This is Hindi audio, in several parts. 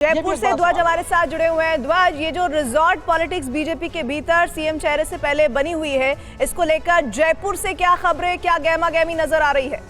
जयपुर से ध्वज हमारे साथ जुड़े हुए हैं। ध्वज, ये जो रिजॉर्ट पॉलिटिक्स बीजेपी के भीतर सीएम चेहरे से पहले बनी हुई है, इसको लेकर जयपुर से क्या खबरें, क्या गहमा गहमी नजर आ रही है?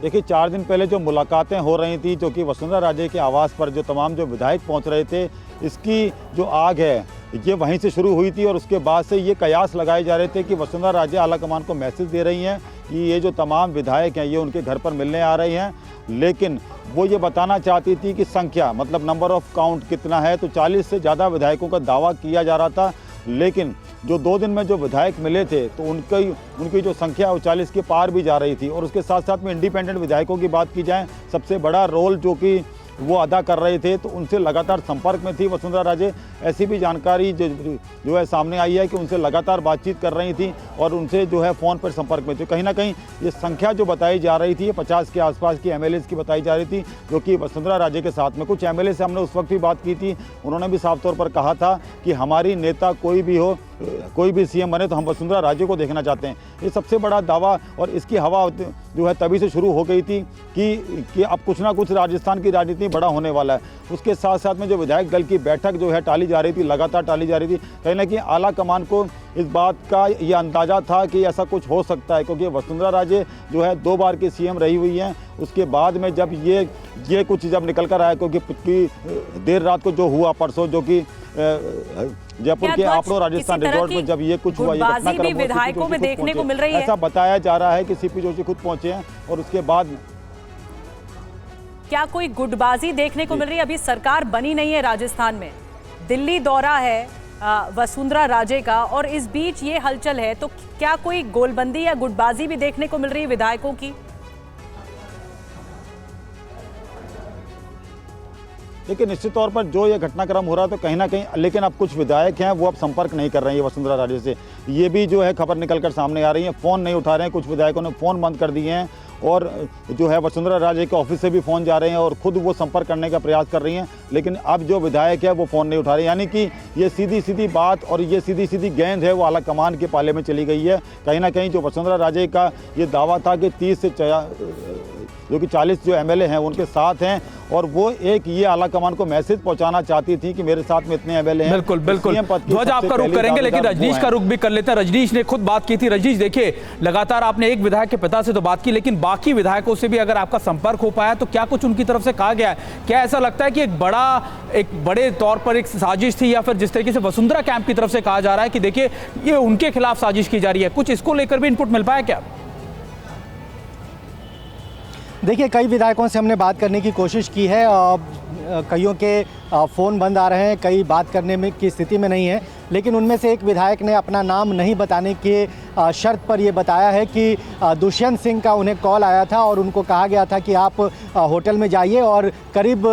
देखिए, 4 दिन पहले जो मुलाकातें हो रही थी, जो कि वसुंधरा राजे के आवास पर जो तमाम जो विधायक पहुंच रहे थे, इसकी जो आग है ये वहीं से शुरू हुई थी। और उसके बाद से ये कयास लगाए जा रहे थे कि वसुंधरा राजे आलाकमान को मैसेज दे रही हैं कि ये जो तमाम विधायक हैं ये उनके घर पर मिलने आ रहे हैं। लेकिन वो ये बताना चाहती थी कि संख्या, मतलब नंबर ऑफ काउंट कितना है। तो 40 से ज़्यादा विधायकों का दावा किया जा रहा था, लेकिन जो 2 दिन में जो विधायक मिले थे तो उनकी जो संख्या वो 40 के पार भी जा रही थी। और उसके साथ साथ में इंडिपेंडेंट विधायकों की बात की जाए, सबसे बड़ा रोल जो कि वो अदा कर रहे थे, तो उनसे लगातार संपर्क में थी वसुंधरा राजे। ऐसी भी जानकारी जो है सामने आई है कि उनसे लगातार बातचीत कर रही थी और उनसे जो है फ़ोन पर संपर्क में थी। कहीं ना कहीं ये संख्या जो बताई जा रही थी, ये 50 के आसपास की एमएलएज की बताई जा रही थी, जो कि वसुंधरा राजे के साथ में कुछ एमएलए से हमने उस वक्त भी बात की थी। उन्होंने भी साफ तौर पर कहा था कि हमारी नेता कोई भी हो, कोई भी सीएम बने, तो हम वसुंधरा राजे को देखना चाहते हैं। ये सबसे बड़ा दावा, और इसकी हवा जो है तभी से शुरू हो गई थी कि अब कुछ ना कुछ राजस्थान की राजनीति बड़ा होने वाला है। उसके साथ साथ में जो विधायक दल की बैठक जो है टाली जा रही थी, लगातार टाली जा रही थी। कहीं ना कहीं आला कमान को इस बात का ये अंदाज़ा था कि ऐसा कुछ हो सकता है, क्योंकि वसुंधरा राजे जो है 2 बार की सीएम रही हुई हैं। उसके बाद में जब ये कुछ जब निकल कर आया, क्योंकि देर रात को जो हुआ परसों, जो कि जयपुर के आपड़ो राजस्थान रिजॉर्ट में जब ये कुछ हुआ, ये घटनाक्रम हुआ, विधायकों में देखने को मिल रही है। ऐसा बताया जा रहा है कि सीपी जोशी खुद पहुंचे हैं। और उसके बाद क्या कोई गुटबाजी देखने को मिल रही है? अभी सरकार बनी नहीं है राजस्थान में, दिल्ली दौरा है वसुंधरा राजे का, और इस बीच ये हलचल है, तो क्या कोई गोलबंदी या गुटबाजी भी देखने को मिल रही है विधायकों की? देखिए, निश्चित तौर पर जो ये घटनाक्रम हो रहा है तो कहीं ना कहीं, लेकिन अब कुछ विधायक हैं वो अब संपर्क नहीं कर रहे हैं वसुंधरा राजे से। ये भी जो है खबर निकल कर सामने आ रही है, फ़ोन नहीं उठा रहे हैं। कुछ विधायकों ने फ़ोन बंद कर दिए हैं और जो है वसुंधरा राजे के ऑफिस से भी फ़ोन जा रहे हैं और खुद वो संपर्क करने का प्रयास कर रही हैं। लेकिन अब जो विधायक है वो फ़ोन नहीं उठा रहे, यानी कि ये सीधी सीधी बात और ये सीधी सीधी गेंद है वो आला कमान के पाले में चली गई है। कहीं ना कहीं जो वसुंधरा राजे का ये दावा था कि 30 से जो कि 40 जो एमएलए हैं उनके साथ हैं, और वो एक ये आला कमान को मैसेज पहुंचाना चाहती थी कि मेरे साथ में इतने एमएलए हैं। बिल्कुल बिल्कुल ध्वज, आपका रुख करेंगे, लेकिन रजनीश का रुख भी कर लेते हैं। रजनीश ने खुद बात की थी। रजनीश, देखिए, लगातार आपने एक विधायक के पिता से तो बात की, लेकिन बाकी विधायकों से भी अगर आपका संपर्क हो पाया तो क्या कुछ उनकी तरफ से कहा गया है? क्या ऐसा लगता है कि एक बड़े तौर पर एक साजिश थी, या फिर जिस तरीके से वसुंधरा कैंप की तरफ से कहा जा रहा है कि देखिए ये उनके खिलाफ साजिश की जा रही है, कुछ इसको लेकर भी इनपुट मिल पाया क्या? देखिए, कई विधायकों से हमने बात करने की कोशिश की है, कईयों के फ़ोन बंद आ रहे हैं, कई बात करने में की स्थिति में नहीं है। लेकिन उनमें से एक विधायक ने अपना नाम नहीं बताने के शर्त पर ये बताया है कि दुष्यंत सिंह का उन्हें कॉल आया था और उनको कहा गया था कि आप होटल में जाइए, और करीब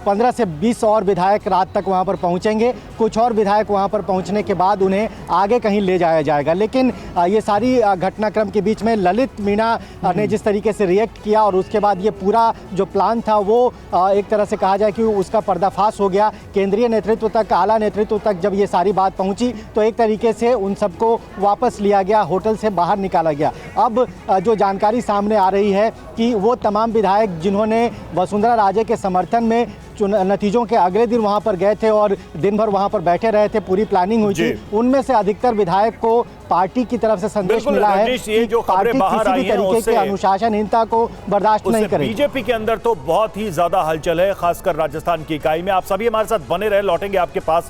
15 से 20 और विधायक रात तक वहां पर पहुंचेंगे। कुछ और विधायक वहां पर पहुंचने के बाद उन्हें आगे कहीं ले जाया जाएगा। लेकिन ये सारी घटनाक्रम के बीच में ललित मीणा ने जिस तरीके से रिएक्ट किया, और उसके बाद ये पूरा जो प्लान था वो एक तरह से कहा जाए कि उसका पर्दाफाश हो गया। केंद्रीय नेतृत्व तक, आला नेतृत्व तक जब ये सारी बात पहुंची तो एक तरीके से उन सबको वापस लिया गया, होटल से बाहर निकाला गया। अब जो जानकारी सामने आ रही है कि वो तमाम विधायक जिन्होंने वसुंधरा राजे के समर्थन में नतीजों के अगले दिन वहां पर गए थे और दिन भर वहां पर बैठे रहे थे, पूरी प्लानिंग हुई थी, उनमें से अधिकतर विधायक को पार्टी की तरफ से संदेश मिला है कि जो पार्टी किसी भी तरीके की अनुशासनहीनता को बर्दाश्त नहीं करेगी। बीजेपी के अंदर तो बहुत ही ज्यादा हलचल है, खासकर राजस्थान की इकाई में। आप सभी हमारे साथ बने रहे, लौटेंगे आपके पास